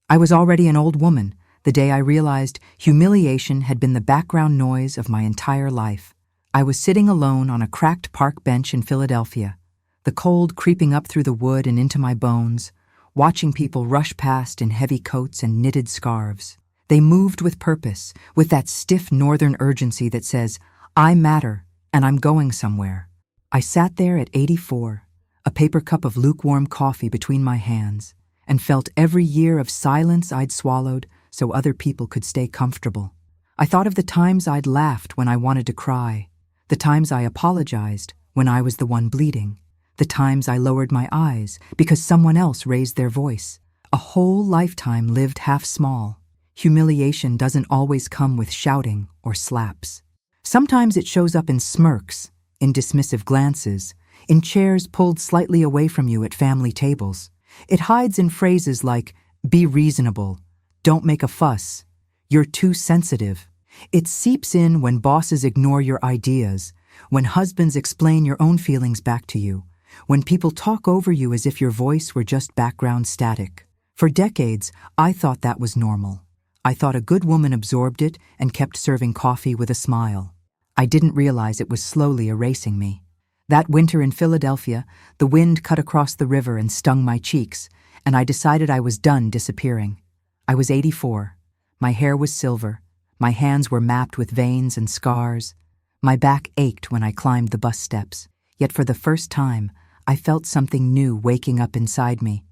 I was already an old woman the day I realized humiliation had been the background noise of my entire life. I was sitting alone on a cracked park bench in Philadelphia, the cold creeping up through the wood and into my bones, watching people rush past in heavy coats and knitted scarves. They moved with purpose, with that stiff northern urgency that says, I matter, and I'm going somewhere. I sat there at 84, a paper cup of lukewarm coffee between my hands, and felt every year of silence I'd swallowed so other people could stay comfortable. I thought of the times I'd laughed when I wanted to cry, the times I apologized when I was the one bleeding, the times I lowered my eyes because someone else raised their voice. A whole lifetime lived half small. Humiliation doesn't always come with shouting or slaps. Sometimes it shows up in smirks, in dismissive glances, in chairs pulled slightly away from you at family tables. It hides in phrases like, be reasonable, don't make a fuss, you're too sensitive. It seeps in when bosses ignore your ideas, when husbands explain your own feelings back to you, when people talk over you as if your voice were just background static. For decades, I thought that was normal. I thought a good woman absorbed it and kept serving coffee with a smile. I didn't realize it was slowly erasing me. That winter in Philadelphia, the wind cut across the river and stung my cheeks, and I decided I was done disappearing. I was 84. My hair was silver. My hands were mapped with veins and scars. My back ached when I climbed the bus steps. Yet for the first time, I felt something new waking up inside me.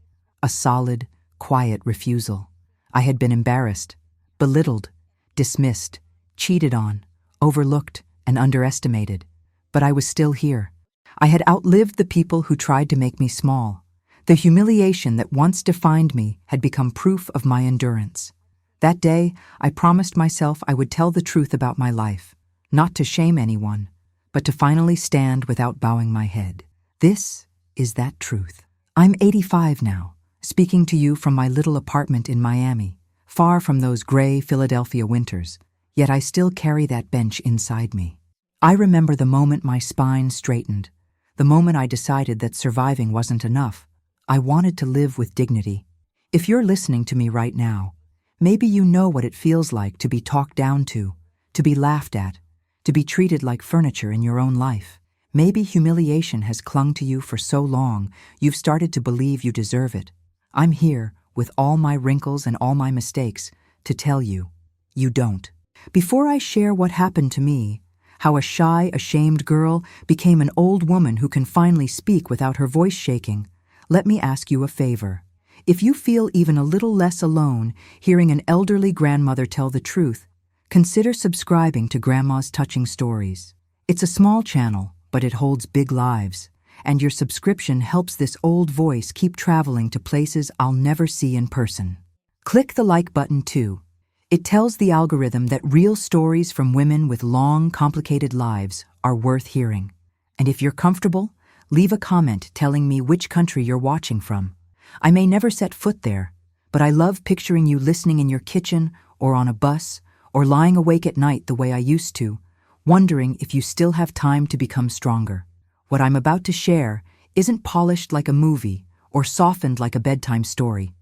A solid, quiet refusal. I had been embarrassed, belittled, dismissed, cheated on, overlooked, and underestimated. But I was still here. I had outlived the people who tried to make me small. The humiliation that once defined me had become proof of my endurance. That day, I promised myself I would tell the truth about my life, not to shame anyone, but to finally stand without bowing my head. This is that truth. I'm 85 now, speaking to you from my little apartment in Miami, far from those gray Philadelphia winters, yet I still carry that bench inside me. I remember the moment my spine straightened, the moment I decided that surviving wasn't enough. I wanted to live with dignity. If you're listening to me right now, maybe you know what it feels like to be talked down to be laughed at, to be treated like furniture in your own life. Maybe humiliation has clung to you for so long you've started to believe you deserve it. I'm here, with all my wrinkles and all my mistakes, to tell you, you don't. Before I share what happened to me, how a shy, ashamed girl became an old woman who can finally speak without her voice shaking, let me ask you a favor. If you feel even a little less alone hearing an elderly grandmother tell the truth, consider subscribing to Grandma's Touching Stories. It's a small channel, but it holds big lives, and your subscription helps this old voice keep traveling to places I'll never see in person. Click the like button too. It tells the algorithm that real stories from women with long, complicated lives are worth hearing. And if you're comfortable, leave a comment telling me which country you're watching from. I may never set foot there, but I love picturing you listening in your kitchen or on a bus or lying awake at night the way I used to, wondering if you still have time to become stronger. What I'm about to share isn't polished like a movie or softened like a bedtime story.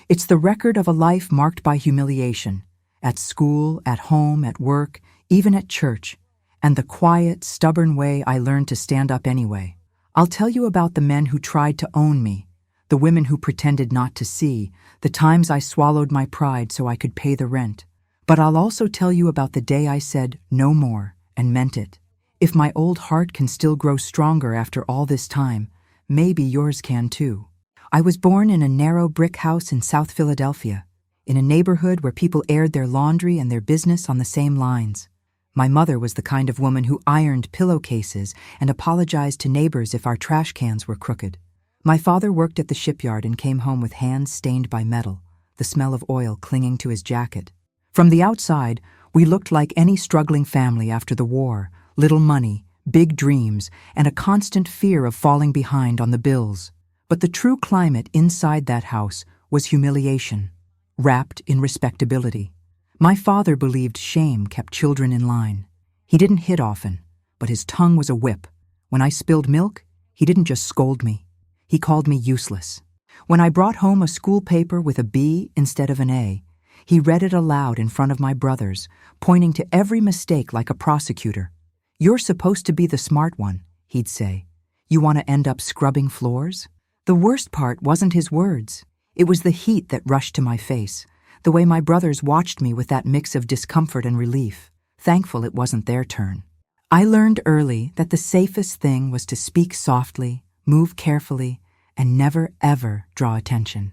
It's the record of a life marked by humiliation, at school, at home, at work, even at church, and the quiet, stubborn way I learned to stand up anyway. I'll tell you about the men who tried to own me, the women who pretended not to see, the times I swallowed my pride so I could pay the rent. But I'll also tell you about the day I said no more and meant it. If my old heart can still grow stronger after all this time, maybe yours can too. I was born in a narrow brick house in South Philadelphia, in a neighborhood where people aired their laundry and their business on the same lines. My mother was the kind of woman who ironed pillowcases and apologized to neighbors if our trash cans were crooked. My father worked at the shipyard and came home with hands stained by metal, the smell of oil clinging to his jacket. From the outside, we looked like any struggling family after the war, little money, big dreams, and a constant fear of falling behind on the bills. But the true climate inside that house was humiliation, wrapped in respectability. My father believed shame kept children in line. He didn't hit often, but his tongue was a whip. When I spilled milk, he didn't just scold me. He called me useless. When I brought home a school paper with a B instead of an A, he read it aloud in front of my brothers, pointing to every mistake like a prosecutor. "You're supposed to be the smart one," he'd say. "You want to end up scrubbing floors?" The worst part wasn't his words. It was the heat that rushed to my face, the way my brothers watched me with that mix of discomfort and relief, thankful it wasn't their turn. I learned early that the safest thing was to speak softly, move carefully, and never, ever draw attention.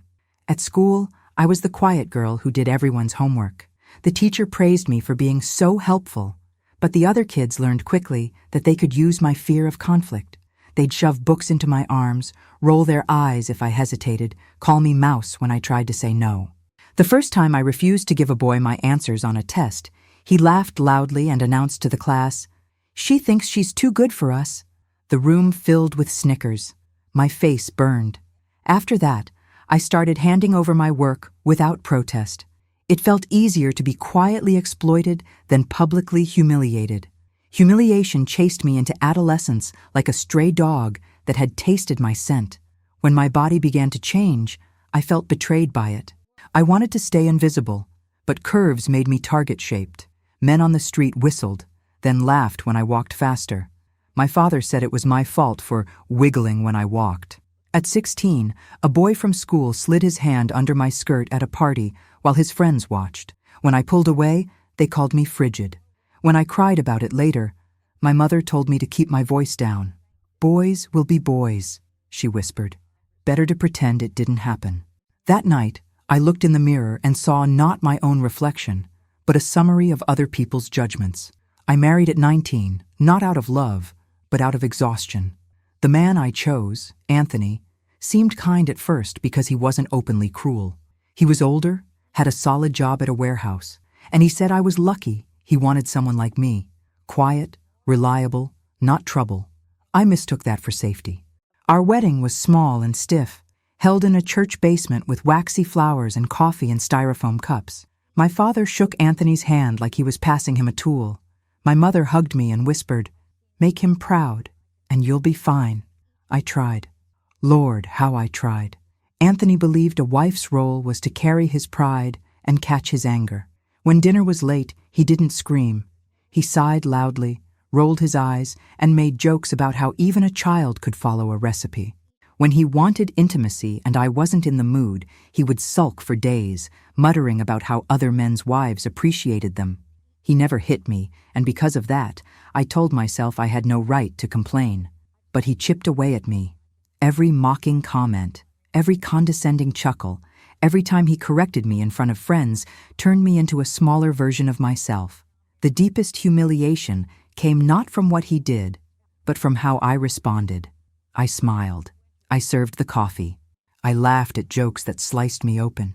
At school, I was the quiet girl who did everyone's homework. The teacher praised me for being so helpful, but the other kids learned quickly that they could use my fear of conflict. They'd shove books into my arms, roll their eyes if I hesitated, call me mouse when I tried to say no. The first time I refused to give a boy my answers on a test, he laughed loudly and announced to the class, "She thinks she's too good for us." The room filled with snickers. My face burned. After that, I started handing over my work without protest. It felt easier to be quietly exploited than publicly humiliated. Humiliation chased me into adolescence like a stray dog that had tasted my scent. When my body began to change, I felt betrayed by it. I wanted to stay invisible, but curves made me target-shaped. Men on the street whistled, then laughed when I walked faster. My father said it was my fault for wiggling when I walked. At 16, a boy from school slid his hand under my skirt at a party while his friends watched. When I pulled away, they called me frigid. When I cried about it later, my mother told me to keep my voice down. "Boys will be boys," she whispered. "Better to pretend it didn't happen." That night, I looked in the mirror and saw not my own reflection, but a summary of other people's judgments. I married at 19, not out of love, but out of exhaustion. The man I chose, Anthony, seemed kind at first because he wasn't openly cruel. He was older, had a solid job at a warehouse, and he said I was lucky he wanted someone like me, quiet, reliable, not trouble. I mistook that for safety. Our wedding was small and stiff, held in a church basement with waxy flowers and coffee in styrofoam cups. My father shook Anthony's hand like he was passing him a tool. My mother hugged me and whispered, "Make him proud, and you'll be fine." I tried. Lord, how I tried. Anthony believed a wife's role was to carry his pride and catch his anger. When dinner was late, he didn't scream. He sighed loudly, rolled his eyes, and made jokes about how even a child could follow a recipe. When he wanted intimacy and I wasn't in the mood, he would sulk for days, muttering about how other men's wives appreciated them. He never hit me, and because of that, I told myself I had no right to complain. But he chipped away at me. Every mocking comment, every condescending chuckle, every time he corrected me in front of friends, turned me into a smaller version of myself. The deepest humiliation came not from what he did, but from how I responded. I smiled. I served the coffee. I laughed at jokes that sliced me open.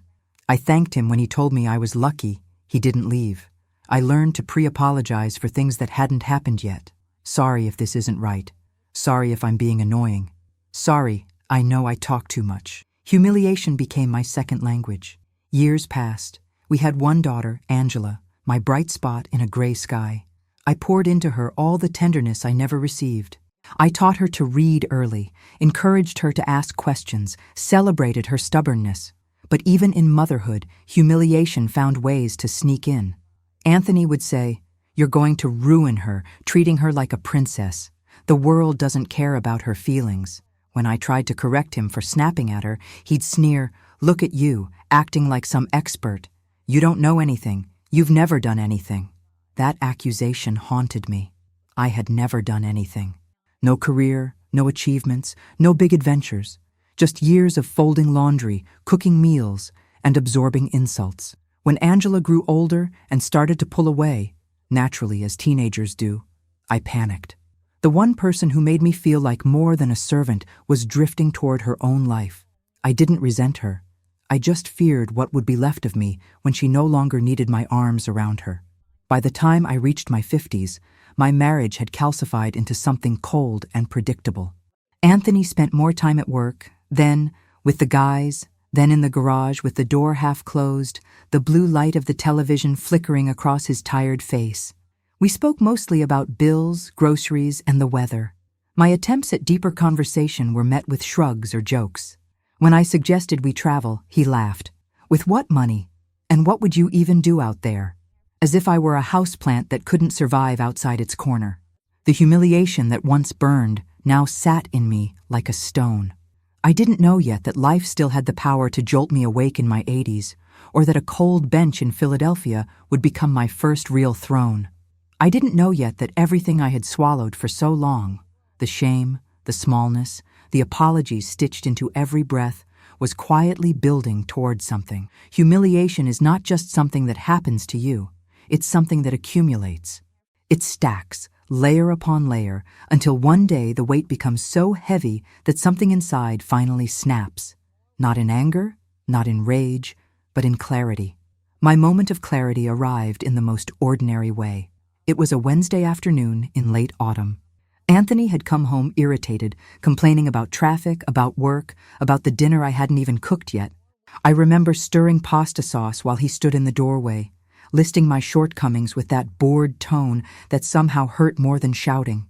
I thanked him when he told me I was lucky he didn't leave. I learned to pre-apologize for things that hadn't happened yet. Sorry if this isn't right. Sorry if I'm being annoying. Sorry, I know I talk too much. Humiliation became my second language. Years passed. We had one daughter, Angela, my bright spot in a gray sky. I poured into her all the tenderness I never received. I taught her to read early, encouraged her to ask questions, celebrated her stubbornness. But even in motherhood, humiliation found ways to sneak in. Anthony would say, "You're going to ruin her, treating her like a princess. The world doesn't care about her feelings." When I tried to correct him for snapping at her, he'd sneer, "Look at you, acting like some expert. You don't know anything. You've never done anything." That accusation haunted me. I had never done anything. No career, no achievements, no big adventures. Just years of folding laundry, cooking meals, and absorbing insults. When Angela grew older and started to pull away, naturally as teenagers do, I panicked. The one person who made me feel like more than a servant was drifting toward her own life. I didn't resent her. I just feared what would be left of me when she no longer needed my arms around her. By the time I reached my 50s, my marriage had calcified into something cold and predictable. Anthony spent more time at work, then with the guys, then in the garage with the door half closed, the blue light of the television flickering across his tired face. We spoke mostly about bills, groceries, and the weather. My attempts at deeper conversation were met with shrugs or jokes. When I suggested we travel, he laughed. With what money? And what would you even do out there? As if I were a houseplant that couldn't survive outside its corner. The humiliation that once burned now sat in me like a stone. I didn't know yet that life still had the power to jolt me awake in my 80s, or that a cold bench in Philadelphia would become my first real throne. I didn't know yet that everything I had swallowed for so long, the shame, the smallness, the apologies stitched into every breath, was quietly building towards something. Humiliation is not just something that happens to you, it's something that accumulates. It stacks, layer upon layer, until one day the weight becomes so heavy that something inside finally snaps. Not in anger, not in rage, but in clarity. My moment of clarity arrived in the most ordinary way. It was a Wednesday afternoon in late autumn. Anthony had come home irritated, complaining about traffic, about work, about the dinner I hadn't even cooked yet. I remember stirring pasta sauce while he stood in the doorway, listing my shortcomings with that bored tone that somehow hurt more than shouting.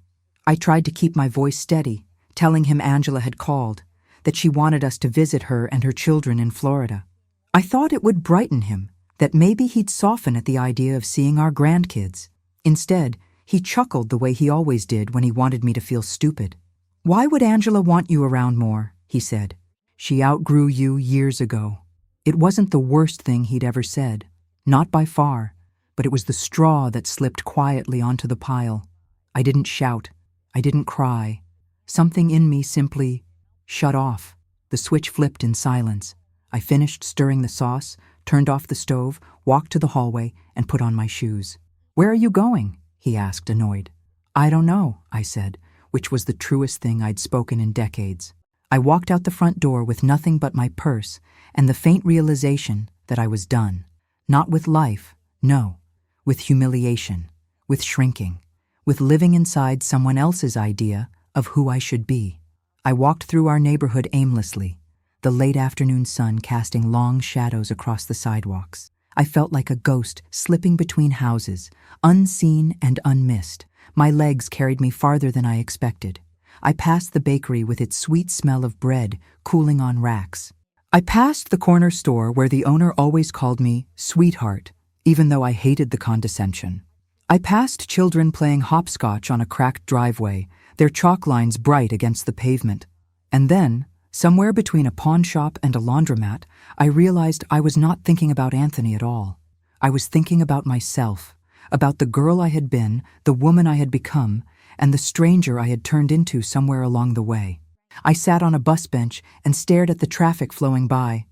I tried to keep my voice steady, telling him Angela had called, that she wanted us to visit her and her children in Florida. I thought it would brighten him, that maybe he'd soften at the idea of seeing our grandkids. Instead, he chuckled the way he always did when he wanted me to feel stupid. "Why would Angela want you around more?" he said. "She outgrew you years ago." It wasn't the worst thing he'd ever said, not by far, but it was the straw that slipped quietly onto the pile. I didn't shout. I didn't cry. Something in me simply shut off. The switch flipped in silence. I finished stirring the sauce, turned off the stove, walked to the hallway, and put on my shoes. "Where are you going?" he asked, annoyed. "I don't know," I said, which was the truest thing I'd spoken in decades. I walked out the front door with nothing but my purse and the faint realization that I was done. Not with life, no. With humiliation, with shrinking, with living inside someone else's idea of who I should be. I walked through our neighborhood aimlessly, the late afternoon sun casting long shadows across the sidewalks. I felt like a ghost slipping between houses, unseen and unmissed. My legs carried me farther than I expected. I passed the bakery with its sweet smell of bread cooling on racks. I passed the corner store where the owner always called me sweetheart, even though I hated the condescension. I passed children playing hopscotch on a cracked driveway, their chalk lines bright against the pavement. And then, somewhere between a pawn shop and a laundromat, I realized I was not thinking about Anthony at all. I was thinking about myself, about the girl I had been, the woman I had become, and the stranger I had turned into somewhere along the way. I sat on a bus bench and stared at the traffic flowing by.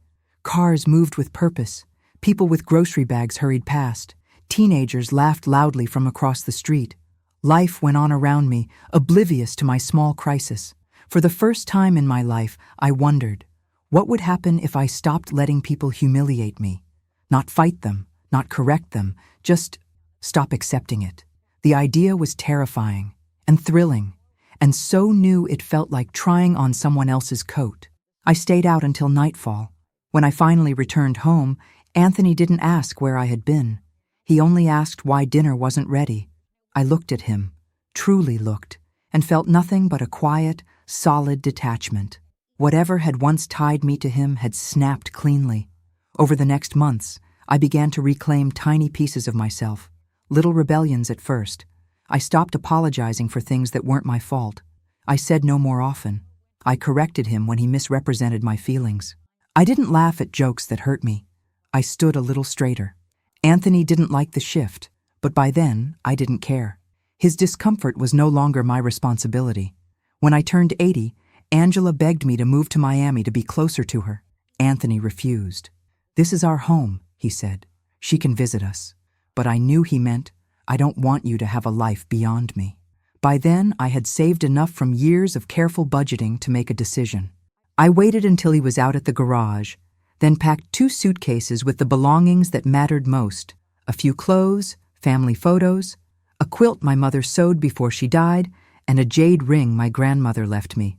Cars moved with purpose. People with grocery bags hurried past. Teenagers laughed loudly from across the street. Life went on around me, oblivious to my small crisis. For the first time in my life, I wondered, what would happen if I stopped letting people humiliate me? Not fight them, not correct them, just stop accepting it. The idea was terrifying and thrilling, and so new it felt like trying on someone else's coat. I stayed out until nightfall. When I finally returned home, Anthony didn't ask where I had been. He only asked why dinner wasn't ready. I looked at him, truly looked, and felt nothing but a quiet, solid detachment. Whatever had once tied me to him had snapped cleanly. Over the next months, I began to reclaim tiny pieces of myself, little rebellions at first. I stopped apologizing for things that weren't my fault. I said no more often. I corrected him when he misrepresented my feelings. I didn't laugh at jokes that hurt me. I stood a little straighter. Anthony didn't like the shift, but by then, I didn't care. His discomfort was no longer my responsibility. When I turned 80, Angela begged me to move to Miami to be closer to her. Anthony refused. "This is our home," he said. "She can visit us." But I knew he meant, "I don't want you to have a life beyond me." By then, I had saved enough from years of careful budgeting to make a decision. I waited until he was out at the garage, then packed 2 suitcases with the belongings that mattered most: a few clothes, family photos, a quilt my mother sewed before she died, and a jade ring my grandmother left me.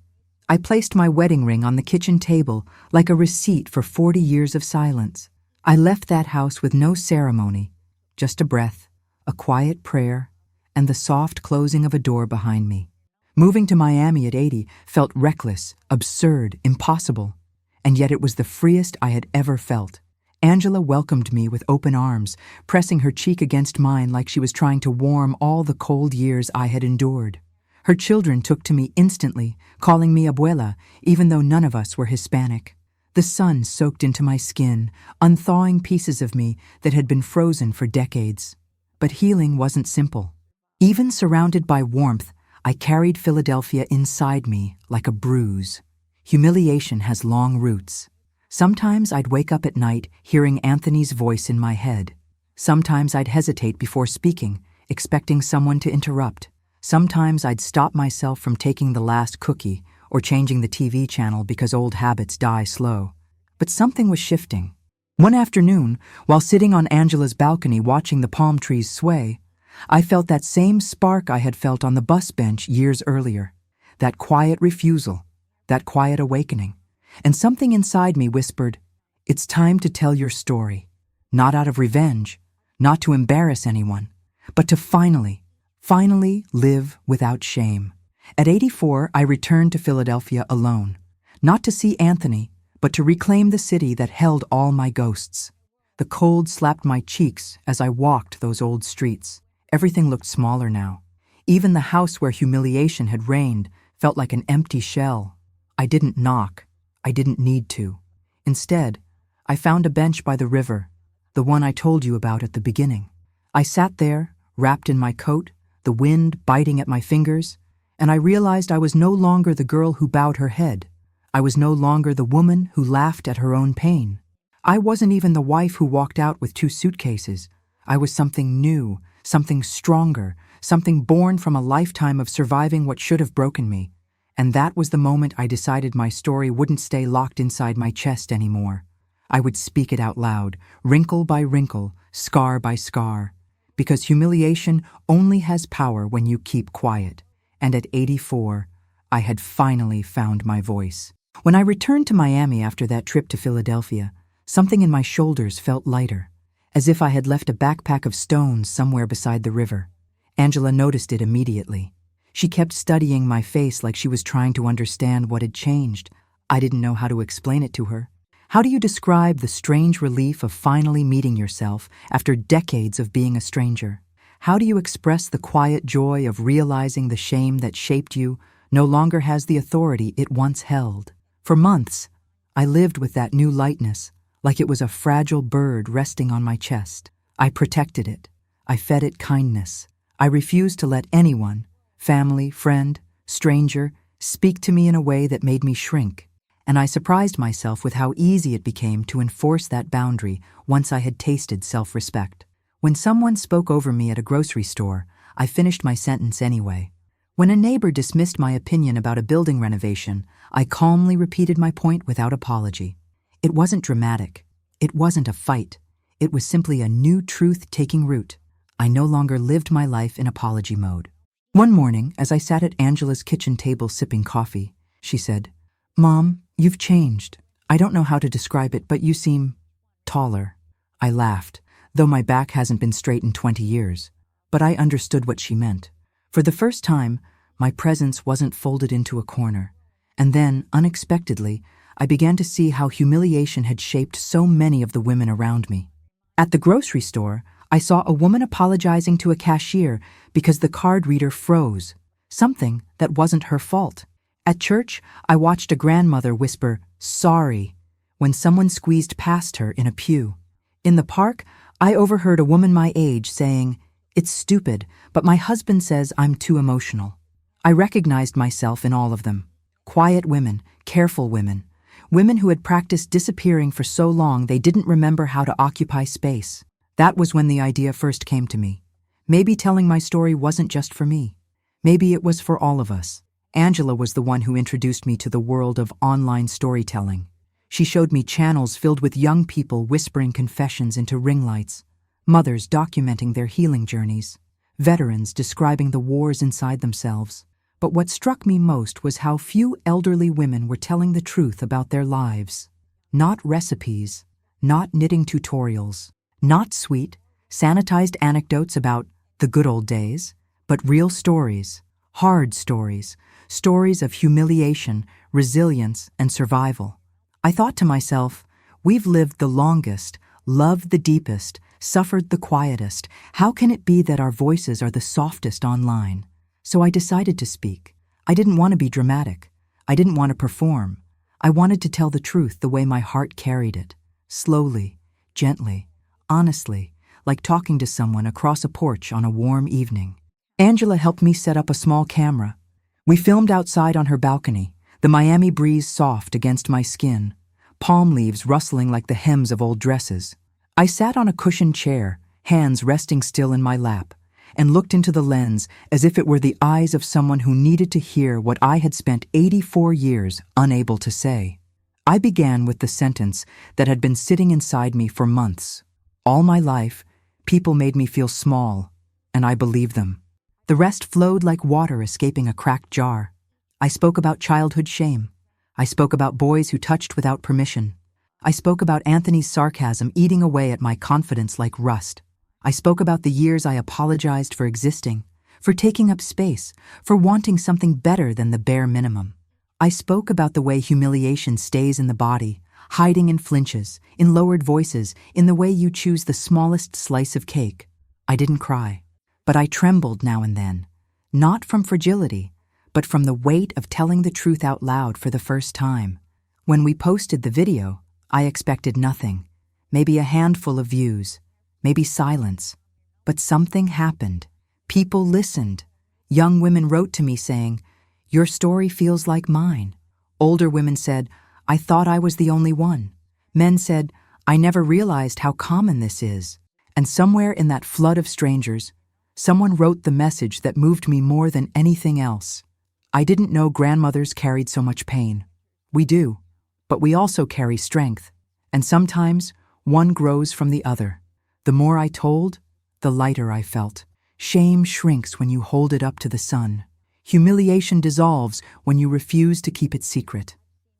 I placed my wedding ring on the kitchen table like a receipt for 40 years of silence. I left that house with no ceremony, just a breath, a quiet prayer, and the soft closing of a door behind me. Moving to Miami at 80 felt reckless, absurd, impossible. and yet it was the freest I had ever felt. Angela welcomed me with open arms, pressing her cheek against mine like she was trying to warm all the cold years I had endured. Her children took to me instantly, calling me abuela, even though none of us were Hispanic. The sun soaked into my skin, unthawing pieces of me that had been frozen for decades. But healing wasn't simple. Even surrounded by warmth, I carried Philadelphia inside me like a bruise. Humiliation has long roots. Sometimes I'd wake up at night hearing Anthony's voice in my head. Sometimes I'd hesitate before speaking, expecting someone to interrupt. Sometimes I'd stop myself from taking the last cookie or changing the TV channel because old habits die slow. But something was shifting. One afternoon, while sitting on Angela's balcony watching the palm trees sway, I felt that same spark I had felt on the bus bench years earlier. That quiet refusal, that quiet awakening. And something inside me whispered, "It's time to tell your story. Not out of revenge, not to embarrass anyone, but to finally live without shame." At 84, I returned to Philadelphia alone, not to see Anthony, but to reclaim the city that held all my ghosts. The cold slapped my cheeks as I walked those old streets. Everything looked smaller now. Even the house where humiliation had reigned felt like an empty shell. I didn't knock. I didn't need to. Instead, I found a bench by the river, the one I told you about at the beginning. I sat there, wrapped in my coat, the wind biting at my fingers, and I realized I was no longer the girl who bowed her head. I was no longer the woman who laughed at her own pain. I wasn't even the wife who walked out with 2 suitcases. I was something new, something stronger, something born from a lifetime of surviving what should have broken me. And that was the moment I decided my story wouldn't stay locked inside my chest anymore. I would speak it out loud, wrinkle by wrinkle, scar by scar. Because humiliation only has power when you keep quiet. And at 84, I had finally found my voice. When I returned to Miami after that trip to Philadelphia, something in my shoulders felt lighter, as if I had left a backpack of stones somewhere beside the river. Angela noticed it immediately. She kept studying my face like she was trying to understand what had changed. I didn't know how to explain it to her. How do you describe the strange relief of finally meeting yourself after decades of being a stranger? How do you express the quiet joy of realizing the shame that shaped you no longer has the authority it once held? For months, I lived with that new lightness, like it was a fragile bird resting on my chest. I protected it. I fed it kindness. I refused to let anyone, family, friend, stranger, speak to me in a way that made me shrink. And I surprised myself with how easy it became to enforce that boundary once I had tasted self-respect. When someone spoke over me at a grocery store, I finished my sentence anyway. When a neighbor dismissed my opinion about a building renovation, I calmly repeated my point without apology. It wasn't dramatic. It wasn't a fight. It was simply a new truth taking root. I no longer lived my life in apology mode. One morning, as I sat at Angela's kitchen table sipping coffee, she said, "Mom, you've changed. I don't know how to describe it, but you seem taller." I laughed, though my back hasn't been straight in 20 years. But I understood what she meant. For the first time, my presence wasn't folded into a corner. And then, unexpectedly, I began to see how humiliation had shaped so many of the women around me. At the grocery store, I saw a woman apologizing to a cashier because the card reader froze, something that wasn't her fault. At church, I watched a grandmother whisper, "Sorry," when someone squeezed past her in a pew. In the park, I overheard a woman my age saying, "It's stupid, but my husband says I'm too emotional." I recognized myself in all of them. Quiet women, careful women, women who had practiced disappearing for so long they didn't remember how to occupy space. That was when the idea first came to me. Maybe telling my story wasn't just for me. Maybe it was for all of us. Angela was the one who introduced me to the world of online storytelling. She showed me channels filled with young people whispering confessions into ring lights, mothers documenting their healing journeys, veterans describing the wars inside themselves. But what struck me most was how few elderly women were telling the truth about their lives. Not recipes, not knitting tutorials, not sweet, sanitized anecdotes about the good old days, but real stories, hard stories, stories of humiliation, resilience, and survival. I thought to myself, we've lived the longest, loved the deepest, suffered the quietest. How can it be that our voices are the softest online? So I decided to speak. I didn't want to be dramatic. I didn't want to perform. I wanted to tell the truth the way my heart carried it. Slowly, gently, honestly, like talking to someone across a porch on a warm evening. Angela helped me set up a small camera. We filmed outside on her balcony, the Miami breeze soft against my skin, palm leaves rustling like the hems of old dresses. I sat on a cushioned chair, hands resting still in my lap, and looked into the lens as if it were the eyes of someone who needed to hear what I had spent 84 years unable to say. I began with the sentence that had been sitting inside me for months. All my life, people made me feel small, and I believed them. The rest flowed like water escaping a cracked jar. I spoke about childhood shame. I spoke about boys who touched without permission. I spoke about Anthony's sarcasm eating away at my confidence like rust. I spoke about the years I apologized for existing, for taking up space, for wanting something better than the bare minimum. I spoke about the way humiliation stays in the body, hiding in flinches, in lowered voices, in the way you choose the smallest slice of cake. I didn't cry, but I trembled now and then, not from fragility, but from the weight of telling the truth out loud for the first time. When we posted the video, I expected nothing, maybe a handful of views, maybe silence. But something happened. People listened. Young women wrote to me saying, "Your story feels like mine." Older women said, "I thought I was the only one." Men said, "I never realized how common this is." And somewhere in that flood of strangers, someone wrote the message that moved me more than anything else. I didn't know grandmothers carried so much pain. We do, but we also carry strength, and sometimes one grows from the other. The more I told, the lighter I felt. Shame shrinks when you hold it up to the sun. Humiliation dissolves when you refuse to keep it secret.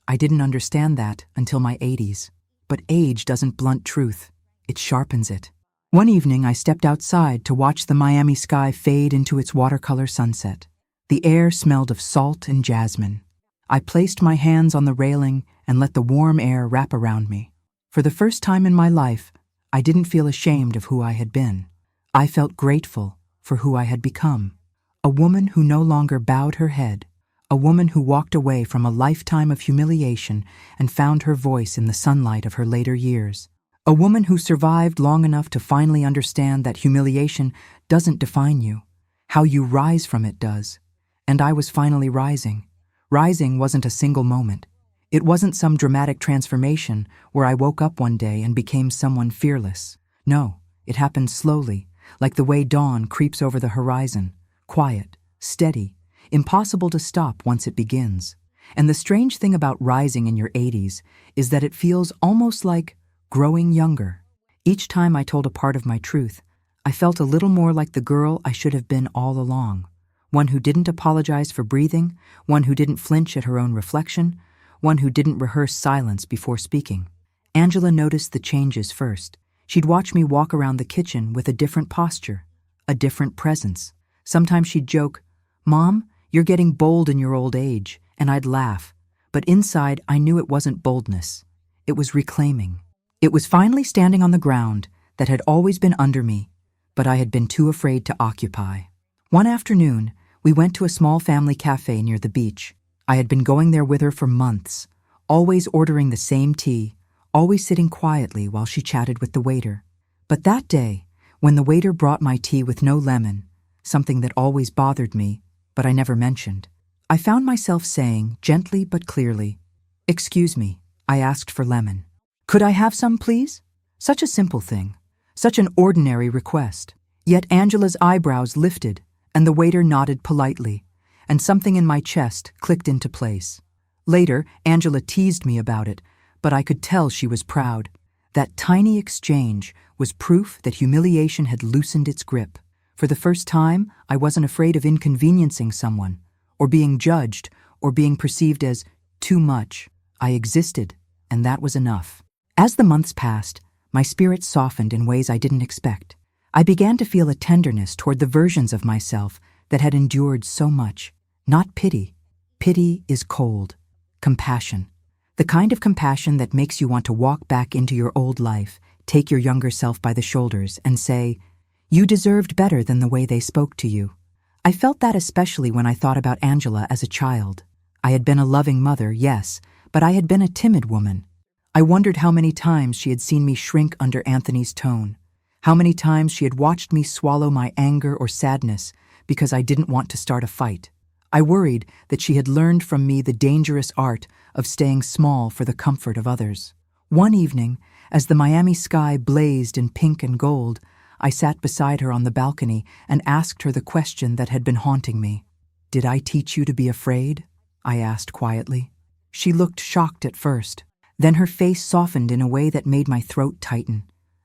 I didn't understand that until my 80s, but age doesn't blunt truth, it sharpens it. One evening I stepped outside to watch the Miami sky fade into its watercolor sunset. The air smelled of salt and jasmine. I placed my hands on the railing and let the warm air wrap around me. For the first time in my life, I didn't feel ashamed of who I had been. I felt grateful for who I had become. A woman who no longer bowed her head, a woman who walked away from a lifetime of humiliation and found her voice in the sunlight of her later years. A woman who survived long enough to finally understand that humiliation doesn't define you. How you rise from it does. And I was finally rising. Rising wasn't a single moment. It wasn't some dramatic transformation where I woke up one day and became someone fearless. No, it happened slowly, like the way dawn creeps over the horizon, quiet, steady, impossible to stop once it begins. And the strange thing about rising in your 80s is that it feels almost like growing younger. Each time I told a part of my truth, I felt a little more like the girl I should have been all along. One who didn't apologize for breathing, one who didn't flinch at her own reflection, one who didn't rehearse silence before speaking. Angela noticed the changes first. She'd watch me walk around the kitchen with a different posture, a different presence. Sometimes she'd joke, "Mom, you're getting bold in your old age," and I'd laugh. But inside, I knew it wasn't boldness. It was reclaiming. It was finally standing on the ground that had always been under me, but I had been too afraid to occupy. One afternoon, we went to a small family cafe near the beach. I had been going there with her for months, always ordering the same tea, always sitting quietly while she chatted with the waiter. But that day, when the waiter brought my tea with no lemon, something that always bothered me, but I never mentioned, I found myself saying, gently but clearly, "Excuse me, I asked for lemon. Could I have some, please?" Such a simple thing, such an ordinary request. Yet Angela's eyebrows lifted, and the waiter nodded politely, and something in my chest clicked into place. Later, Angela teased me about it, but I could tell she was proud. That tiny exchange was proof that humiliation had loosened its grip. For the first time, I wasn't afraid of inconveniencing someone, or being judged, or being perceived as too much. I existed, and that was enough. As the months passed, my spirit softened in ways I didn't expect. I began to feel a tenderness toward the versions of myself that had endured so much. Not pity. Pity is cold. Compassion. The kind of compassion that makes you want to walk back into your old life, take your younger self by the shoulders, and say, "You deserved better than the way they spoke to you." I felt that especially when I thought about Angela as a child. I had been a loving mother, yes, but I had been a timid woman. I wondered how many times she had seen me shrink under Anthony's tone, how many times she had watched me swallow my anger or sadness because I didn't want to start a fight. I worried that she had learned from me the dangerous art of staying small for the comfort of others. One evening, as the Miami sky blazed in pink and gold, I sat beside her on the balcony and asked her the question that had been haunting me. "Did I teach you to be afraid?" I asked quietly. She looked shocked at first. Then her face softened in a way that made my throat tighten.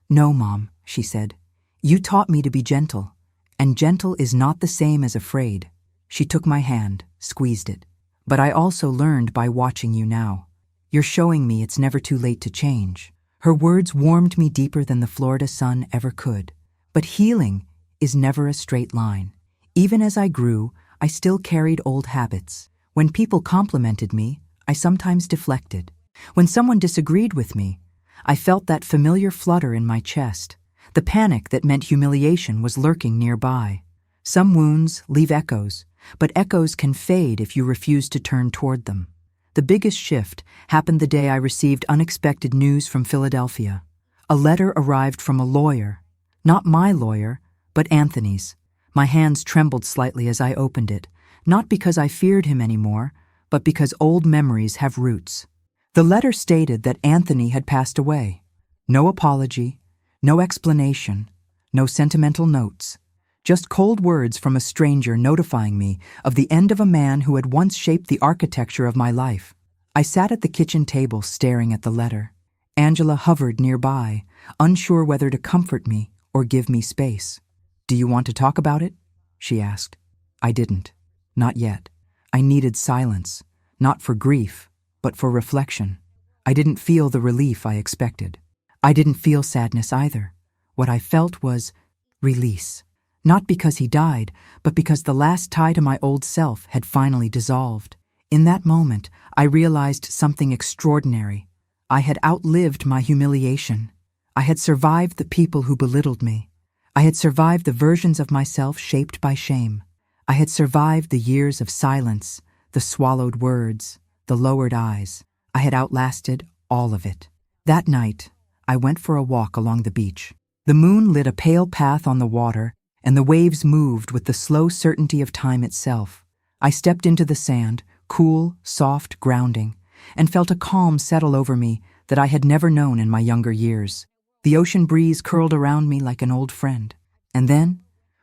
"No, Mom," she said. "You taught me to be gentle, and gentle is not the same as afraid." She took my hand, squeezed it. "But I also learned by watching you now. You're showing me it's never too late to change." Her words warmed me deeper than the Florida sun ever could. But healing is never a straight line. Even as I grew, I still carried old habits. When people complimented me, I sometimes deflected. When someone disagreed with me, I felt that familiar flutter in my chest. The panic that meant humiliation was lurking nearby. Some wounds leave echoes, but echoes can fade if you refuse to turn toward them. The biggest shift happened the day I received unexpected news from Philadelphia. A letter arrived from a lawyer. Not my lawyer, but Anthony's. My hands trembled slightly as I opened it, not because I feared him anymore, but because old memories have roots. The letter stated that Anthony had passed away. No apology, no explanation, no sentimental notes. Just cold words from a stranger notifying me of the end of a man who had once shaped the architecture of my life. I sat at the kitchen table staring at the letter. Angela hovered nearby, unsure whether to comfort me or give me space. "Do you want to talk about it?" she asked. I didn't. Not yet. I needed silence, not for grief, but for reflection. I didn't feel the relief I expected. I didn't feel sadness either. What I felt was release. Not because he died, but because the last tie to my old self had finally dissolved. In that moment, I realized something extraordinary. I had outlived my humiliation. I had survived the people who belittled me. I had survived the versions of myself shaped by shame. I had survived the years of silence, the swallowed words, the lowered eyes. I had outlasted all of it. That night, I went for a walk along the beach. The moon lit a pale path on the water, and the waves moved with the slow certainty of time itself. I stepped into the sand, cool, soft, grounding, and felt a calm settle over me that I had never known in my younger years. The ocean breeze curled around me like an old friend. And then,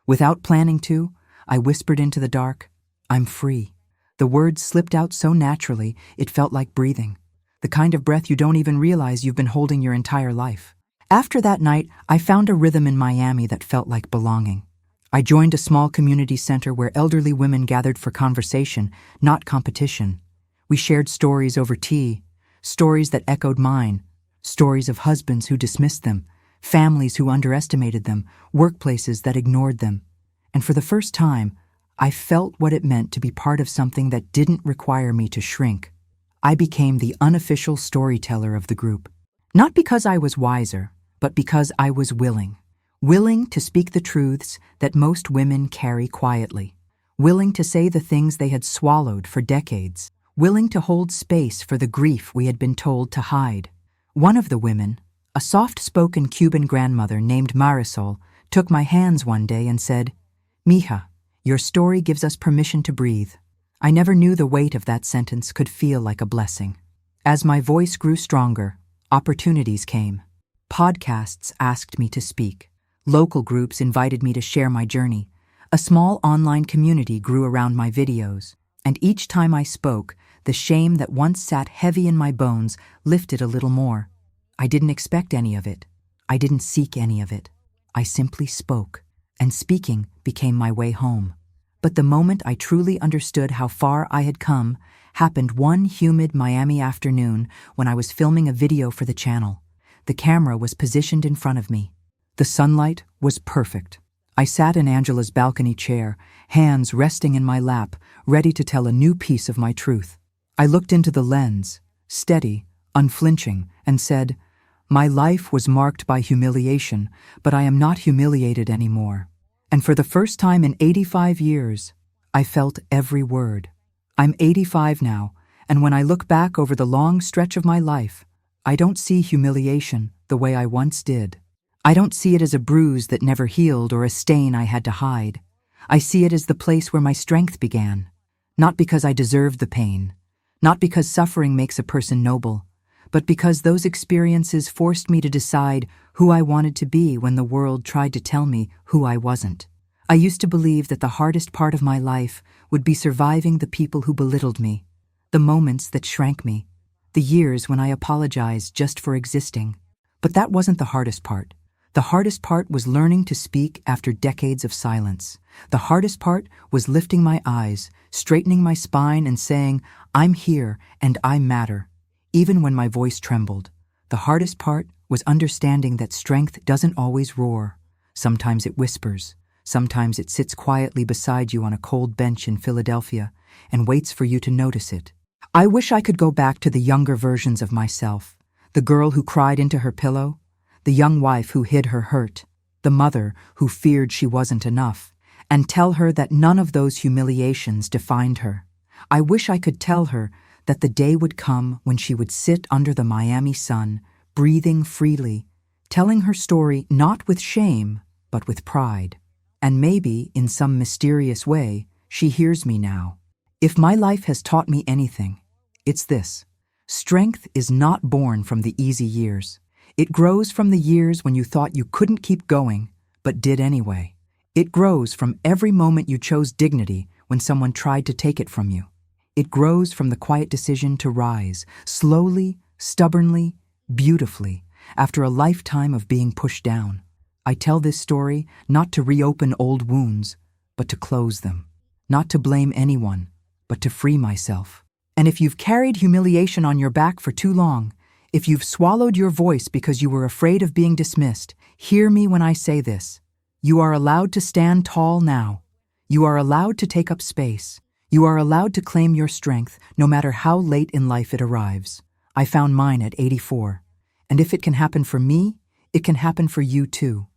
without planning to, I whispered into the dark, "I'm free." The words slipped out so naturally, it felt like breathing. The kind of breath you don't even realize you've been holding your entire life. After that night, I found a rhythm in Miami that felt like belonging. I joined a small community center where elderly women gathered for conversation, not competition. We shared stories over tea, stories that echoed mine, stories of husbands who dismissed them, families who underestimated them, workplaces that ignored them. And for the first time, I felt what it meant to be part of something that didn't require me to shrink. I became the unofficial storyteller of the group. Not because I was wiser, but because I was willing. Willing to speak the truths that most women carry quietly. Willing to say the things they had swallowed for decades. Willing to hold space for the grief we had been told to hide. One of the women, a soft-spoken Cuban grandmother named Marisol, took my hands one day and said, "Mija, your story gives us permission to breathe." I never knew the weight of that sentence could feel like a blessing. As my voice grew stronger, opportunities came. Podcasts asked me to speak. Local groups invited me to share my journey. A small online community grew around my videos. And each time I spoke, the shame that once sat heavy in my bones lifted a little more. I didn't expect any of it. I didn't seek any of it. I simply spoke, and speaking became my way home. But the moment I truly understood how far I had come happened one humid Miami afternoon when I was filming a video for the channel. The camera was positioned in front of me. The sunlight was perfect. I sat in Angela's balcony chair, hands resting in my lap, ready to tell a new piece of my truth. I looked into the lens, steady, unflinching, and said, "My life was marked by humiliation, but I am not humiliated anymore." And for the first time in 85 years, I felt every word. I'm 85 now, and when I look back over the long stretch of my life, I don't see humiliation the way I once did. I don't see it as a bruise that never healed or a stain I had to hide. I see it as the place where my strength began. Not because I deserved the pain, not because suffering makes a person noble, but because those experiences forced me to decide who I wanted to be when the world tried to tell me who I wasn't. I used to believe that the hardest part of my life would be surviving the people who belittled me, the moments that shrank me, the years when I apologized just for existing. But that wasn't the hardest part. The hardest part was learning to speak after decades of silence. The hardest part was lifting my eyes, straightening my spine, and saying, "I'm here and I matter," even when my voice trembled. The hardest part was understanding that strength doesn't always roar. Sometimes it whispers. Sometimes it sits quietly beside you on a cold bench in Philadelphia and waits for you to notice it. I wish I could go back to the younger versions of myself, the girl who cried into her pillow, the young wife who hid her hurt, the mother who feared she wasn't enough, and tell her that none of those humiliations defined her. I wish I could tell her that the day would come when she would sit under the Miami sun, breathing freely, telling her story not with shame, but with pride. And maybe, in some mysterious way, she hears me now. If my life has taught me anything, it's this. Strength is not born from the easy years. It grows from the years when you thought you couldn't keep going, but did anyway. It grows from every moment you chose dignity when someone tried to take it from you. It grows from the quiet decision to rise, slowly, stubbornly, beautifully, after a lifetime of being pushed down. I tell this story not to reopen old wounds, but to close them. Not to blame anyone, but to free myself. And if you've carried humiliation on your back for too long, if you've swallowed your voice because you were afraid of being dismissed, hear me when I say this. You are allowed to stand tall now. You are allowed to take up space. You are allowed to claim your strength, no matter how late in life it arrives. I found mine at 84. And if it can happen for me, it can happen for you too.